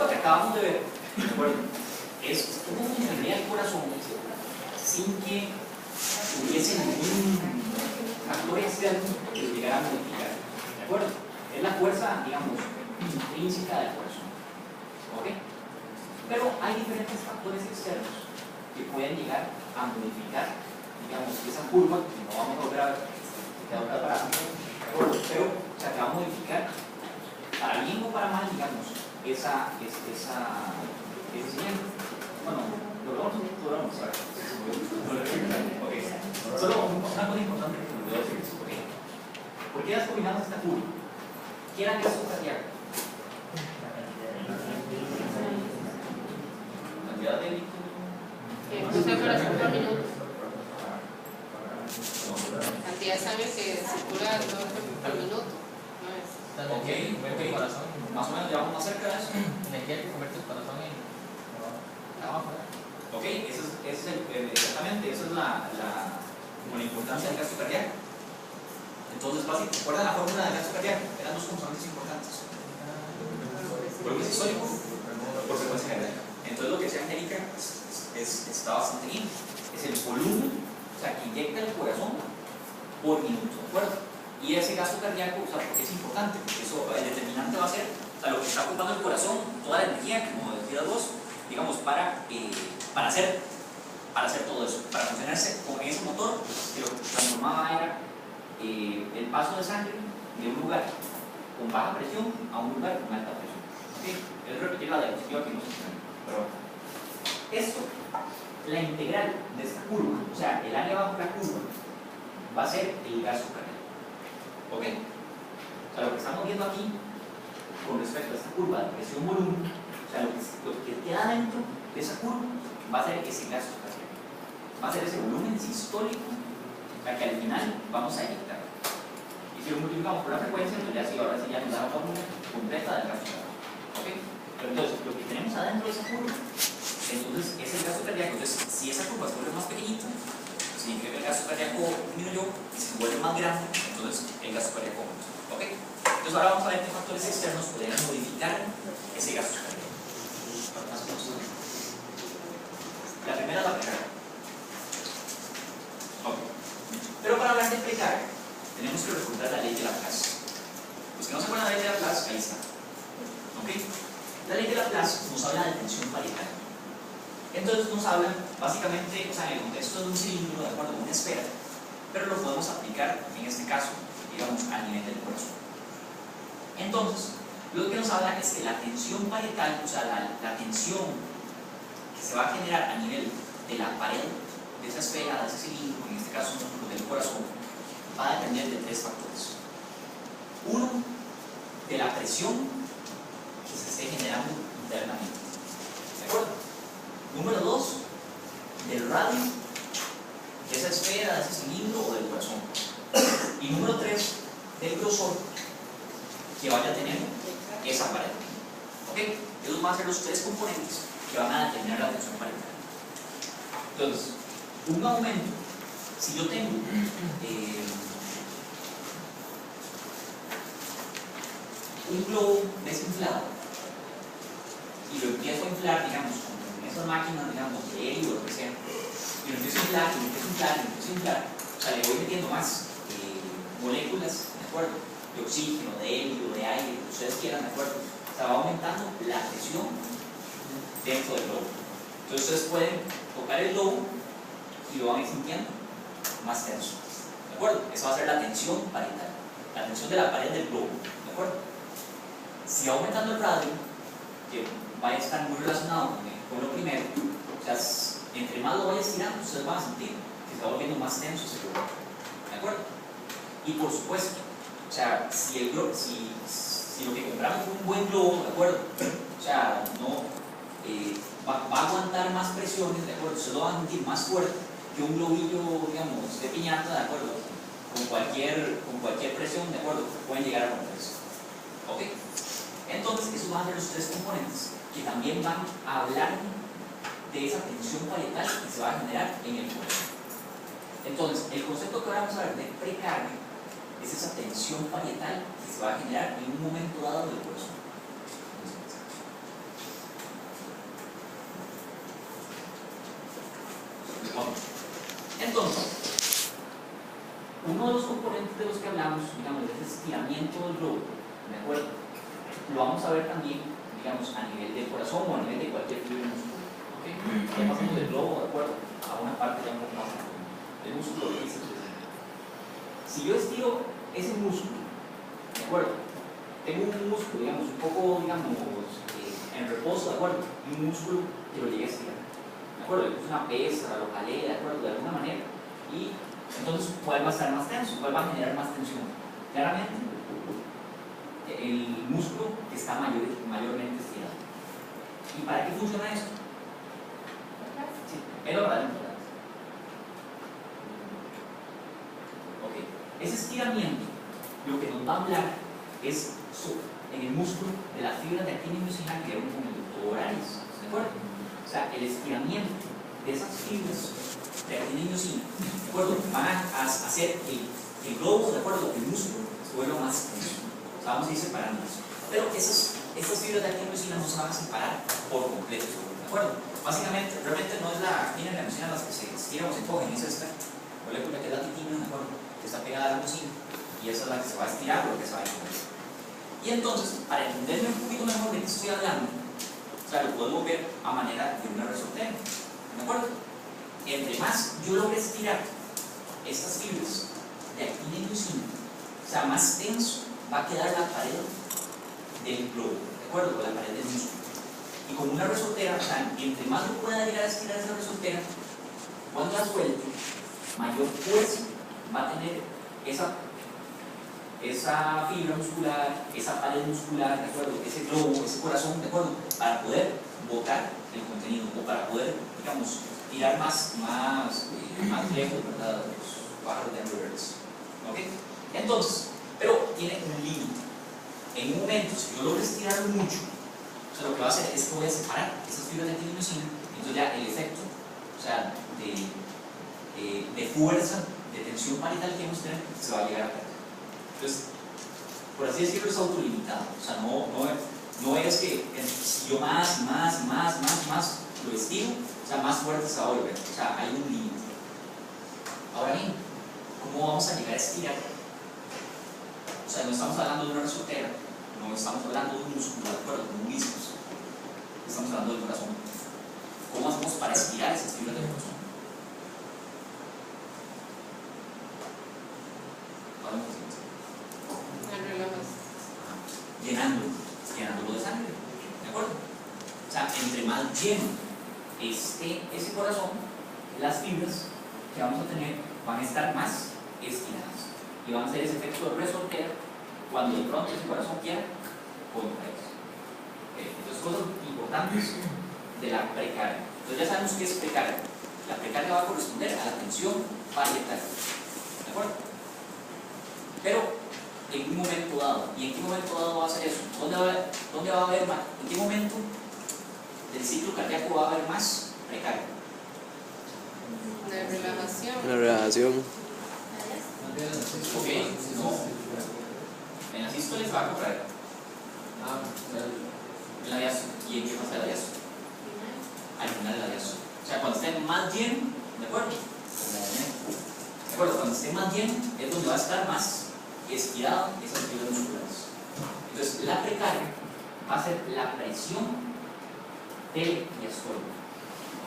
esto que acabamos de ver, ¿de acuerdo? Es cómo funcionaría el corazón sin que hubiese ningún factor externo que lo llegara a modificar, ¿de acuerdo? Es la fuerza, digamos, intrínseca del corazón, ¿ok? Pero hay diferentes factores externos que pueden llegar a modificar, digamos, esa curva, que no vamos a volver a ver, que queda otra parada, ¿de acuerdo? Pero se acaba de modificar, para bien o para mal, digamos, ese siguiente. Bueno, lo vamos a ver. Okay. Solo una cosa importante que me voy a decir es, okay. ¿Por qué las combinamos esta curva? ¿Qué era el gasto cardíaco? Cantidad de pulso de corazón por minuto. Cantidad de sangre que circula por minuto. Ok, más o menos ya vamos más cerca de eso. Energía que convierte el corazón en trabajo. Ok, exactamente, esa es como la importancia del gasto cardíaco. Entonces, básicamente, ¿recuerdan la fórmula del gasto cardíaco? Eran dos componentes importantes. Volumen sistólico por frecuencia cardíaca. Entonces, lo que decía Angélica está bastante bien. Es el volumen, o sea, que inyecta el corazón por minuto, ¿de acuerdo? Y ese gasto cardíaco, o sea, porque es importante, porque eso, el determinante va a ser, o sea, lo que está ocupando el corazón, toda la energía, como decías vos, digamos, para hacer todo eso, para funcionarse con ese motor que lo que transformaba era el paso de sangre de un lugar con baja presión a un lugar con alta presión. ¿Okay? Es repetir la diapositiva que nos enseñó. Pero esto, la integral de esta curva, o sea, el área bajo la curva, va a ser el gasto cardíaco. ¿Ok? O sea, lo que estamos viendo aquí con respecto a esta curva de presión-volumen, o sea, lo que queda dentro de esa curva va a ser ese gasto cardíaco. Va a ser ese volumen sistólico que al final vamos a inyectar. Y si lo multiplicamos por la frecuencia, entonces ya sí, ahora sí ya nos da la fórmula completa del gasto cardíaco. ¿Ok? Pero entonces, lo que tenemos adentro de esa curva, entonces es el gasto cardíaco. Entonces, si esa curva se vuelve más pequeñita, significa que el gasto cardíaco disminuyó, y si se vuelve más grande, entonces el gasto cardíaco aumenta. ¿Ok? Entonces ahora vamos a ver qué factores externos podrían modificar ese gasto cardíaco. La primera es la precarga. Ok. Pero para hablar de precarga, tenemos que recordar la ley de Laplace. Los que no se acuerdan de la ley de Laplace, ahí está. ¿Ok? La ley de Laplace nos habla de tensión parietal. Entonces nos habla básicamente, o sea, en el contexto de un cilindro, de acuerdo con una esfera, pero lo podemos aplicar en este caso, digamos, a nivel del corazón. Entonces, lo que nos habla es que la tensión parietal, o sea, la tensión que se va a generar a nivel de la pared de esa esfera, de ese cilindro, en este caso del corazón, va a depender de tres factores. Uno, de la presión que se esté generando internamente. ¿De acuerdo? Número 2, del radio de esa esfera, de ese cilindro o del corazón. Y número 3, del grosor que vaya a tener esa pared. ¿Ok? Esos van a ser los tres componentes que van a determinar la tensión parietal. Entonces, un aumento, si yo tengo un globo desinflado y lo empiezo a inflar, digamos, con esas máquinas, digamos, de helio o lo que sea, y lo empiezo a inflar, y lo empiezo a inflar, y lo empiezo a inflar, o sea, le voy metiendo más moléculas, ¿de acuerdo? De oxígeno, de helio, de aire, lo que ustedes quieran, ¿de acuerdo? O sea, va aumentando la presión dentro del globo. Entonces ustedes pueden tocar el globo y lo van a ir sintiendo más tenso, ¿de acuerdo? Esa va a ser la tensión parietal, la tensión de la pared del globo, ¿de acuerdo? Si va aumentando el radio, que va a estar muy relacionado con lo primero, o sea, entre más lo vaya estirando, ustedes van a sentir que se va volviendo más tenso ese globo, ¿de acuerdo? Y por supuesto, o sea, si lo que compramos es un buen globo, ¿de acuerdo? O sea, no va a aguantar más presiones, ¿de acuerdo? Ustedes lo van a sentir más fuerte que un globillo, digamos, de piñata, ¿de acuerdo? Con cualquier presión, ¿de acuerdo? Pueden llegar a romperse. ¿Ok? Entonces, esos van a ser los tres componentes que también van a hablar de esa tensión parietal que se va a generar en el corazón. Entonces, el concepto que ahora vamos a ver de precarga es esa tensión parietal que se va a generar en un momento dado del corazón. que hablamos, digamos, de ese estiramiento del globo, ¿de acuerdo? Lo vamos a ver también, digamos, a nivel del corazón o a nivel de cualquier fibra muscular. ¿Okay? Ya pasamos del globo, ¿de acuerdo? A una parte ya un poco más profunda, el músculo del bíceps. Si yo estiro ese músculo, ¿de acuerdo? Tengo un músculo, digamos, un poco, digamos, en reposo, ¿de acuerdo? Y un músculo que lo llegue a estirar, ¿de acuerdo? Le puse una pesa, lo jalé, ¿de acuerdo? De alguna manera. Y entonces, ¿cuál va a estar más tenso? ¿Cuál va a generar más tensión? Claramente, el músculo que está mayormente estirado. ¿Y para qué funciona esto? Sí, es lo para importante. Ok, ese estiramiento lo que nos va a hablar es en el músculo de las fibras de actina y miosina que eran como horarios, ¿de acuerdo? O sea, el estiramiento de esas fibras de actina y miosina, ¿de acuerdo? Van a hacer que el globo, ¿de acuerdo? El músculo se vuelva más tenso. O sea, vamos a ir separando eso. Pero estas fibras de actina y miosina no se van a separar por completo, ¿de acuerdo? Básicamente, realmente no es la actina y la miosina las que se estiran o se encogen, es esta molécula que es la titina, ¿de acuerdo? Que está pegada a la miosina, y esa es la que se va a estirar o la que se va a encoger. Y entonces, para entenderme un poquito mejor de qué estoy hablando, o sea, lo podemos ver a manera de una resortera, ¿de acuerdo? Entre más yo logre estirar estas fibras de actina y miosina, o sea, más tenso va a quedar la pared del globo, ¿de acuerdo? Con la pared del músculo. Y como una resortera, o sea, entre más yo pueda llegar a estirar esa resortera, cuando la suelte, mayor fuerza va a tener esa fibra muscular, esa pared muscular, ¿de acuerdo? Ese globo, ese corazón, ¿de acuerdo? Para poder botar el contenido o para poder, digamos, tirar más lejos, ¿verdad? Los pájaros de Angry Birds. ¿Ok? Entonces, pero tiene un límite. En un momento, si yo logro estirarlo mucho, o sea, lo que va a hacer es que voy a separar esas fibras de actina y miosina, entonces ya el efecto, o sea, de fuerza, de tensión parital que hemos tenido, se va a llegar a perder. Entonces, por así decirlo, es autolimitado. O sea, no es que si yo más lo estiro, o sea, más fuerte se va a volver. O sea, hay un límite. Ahora bien, ¿cómo vamos a llegar a estirar? O sea, no estamos hablando de una resortera, no estamos hablando de un músculo, ¿de acuerdo? Como un bíceps. Estamos hablando del corazón. ¿Cómo hacemos para estirar esas fibras del corazón? Llenándolo de sangre, ¿de acuerdo? O sea, entre más lleno esté ese corazón, las fibras que vamos a tener van a estar más estiradas y van a hacer ese efecto de resortera cuando de pronto ese corazón quiera contraerse. Entonces, cosas importantes de la precarga. Entonces ya sabemos qué es precarga. La precarga va a corresponder a la tensión parietal, ¿de acuerdo? Pero en un momento dado, ¿y en qué momento dado va a hacer eso? ¿Dónde va a haber más? ¿En qué momento del ciclo cardíaco va a haber más precarga? La relajación. La relajación. Ok, no. En la sístole se va a contraer. En la diástole. ¿Y en qué pasa la diástole? Al final de la diástole. O sea, cuando esté más lleno, ¿de acuerdo? ¿De acuerdo? Cuando esté más lleno es donde va a estar más estirado esas fibras musculares. Entonces, la precarga va a ser la presión telediastólica.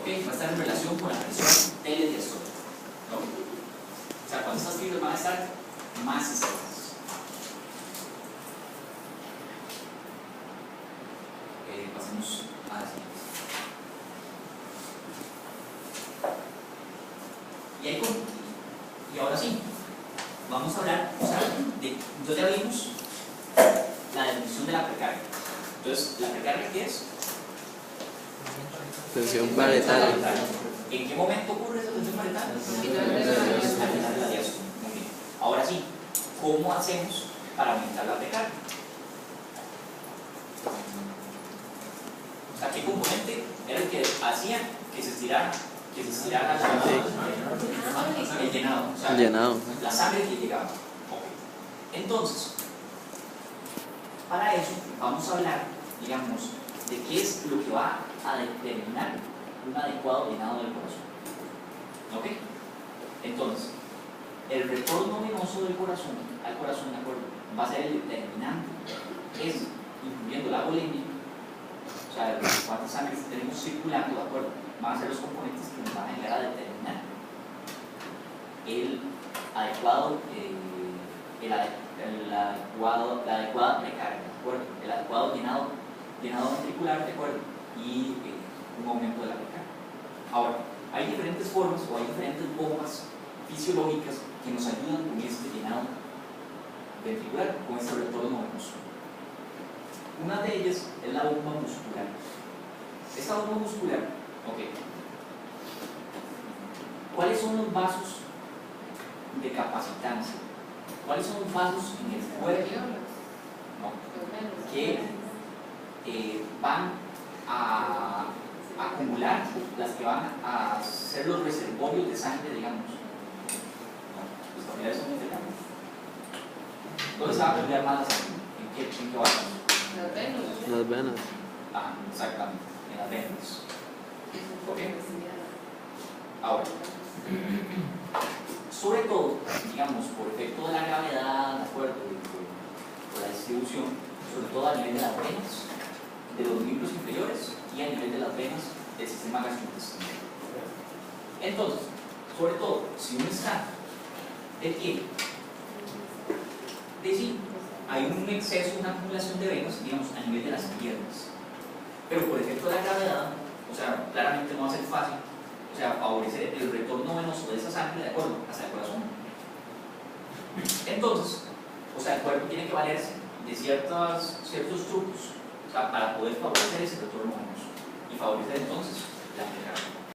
¿Ok? Va a estar en relación con la presión telediastólica. ¿Ok? O sea, cuando estas fibras van a estar más estiradas. Pasemos a la siguiente. Y ahora sí, vamos a hablar, o sea, entonces ya vimos la definición de la precarga. Entonces, ¿la precarga qué es? Tensión parietal. ¿En qué momento ocurre esa tensión parietal? Al final de la diástole. Muy bien. Ahora sí, ¿cómo hacemos para aumentar la precarga? O sea, ¿qué componente era el que hacía que se estirara el llenado? O sea, Llenado. la sangre que llegaba. Okay. Entonces, para eso vamos a hablar, digamos, de qué es lo que va a determinar un adecuado llenado del corazón. ¿Ok? Entonces, el retorno venoso del corazón al corazón, ¿de acuerdo? Va a ser el determinante, es incluyendo la volemia, o sea, cuántas sangres tenemos circulando, ¿de acuerdo? Van a ser los componentes que nos van a llegar a determinar la adecuada recarga, ¿de acuerdo? El adecuado llenado ventricular, ¿de acuerdo? Y un aumento de la recarga. Ahora, hay diferentes formas o hay diferentes bombas fisiológicas que nos ayudan con este llenado ventricular, con este retorno venoso. Una de ellas es la bomba muscular. Esta bomba muscular, ok. ¿Cuáles son los vasos de capacitancia? ¿Cuáles son los vasos en el cuerpo? No, que van a acumular, las que van a ser los reservorios de sangre, digamos. No, los capilares son diferentes. ¿Dónde se va a acumular más la sangre? ¿En qué vasos? Las venas. Ah, exactamente, en las venas. ¿Ok? Ahora, sobre todo, digamos, por efecto de la gravedad, ¿de acuerdo? Por la distribución, sobre todo a nivel de las venas, de los miembros inferiores y a nivel de las venas del sistema gastrointestinal. Entonces, sobre todo, si uno está de pie, sí, hay un exceso, una acumulación de venas, digamos, a nivel de las piernas. Pero por efecto de la gravedad, o sea, claramente no va a ser fácil, o sea, favorecer el retorno venoso de esa sangre, ¿de acuerdo?, hacia el corazón. Entonces, o sea, el cuerpo tiene que valerse de ciertos trucos, o sea, para poder favorecer ese retorno venoso y favorecer entonces la recarga.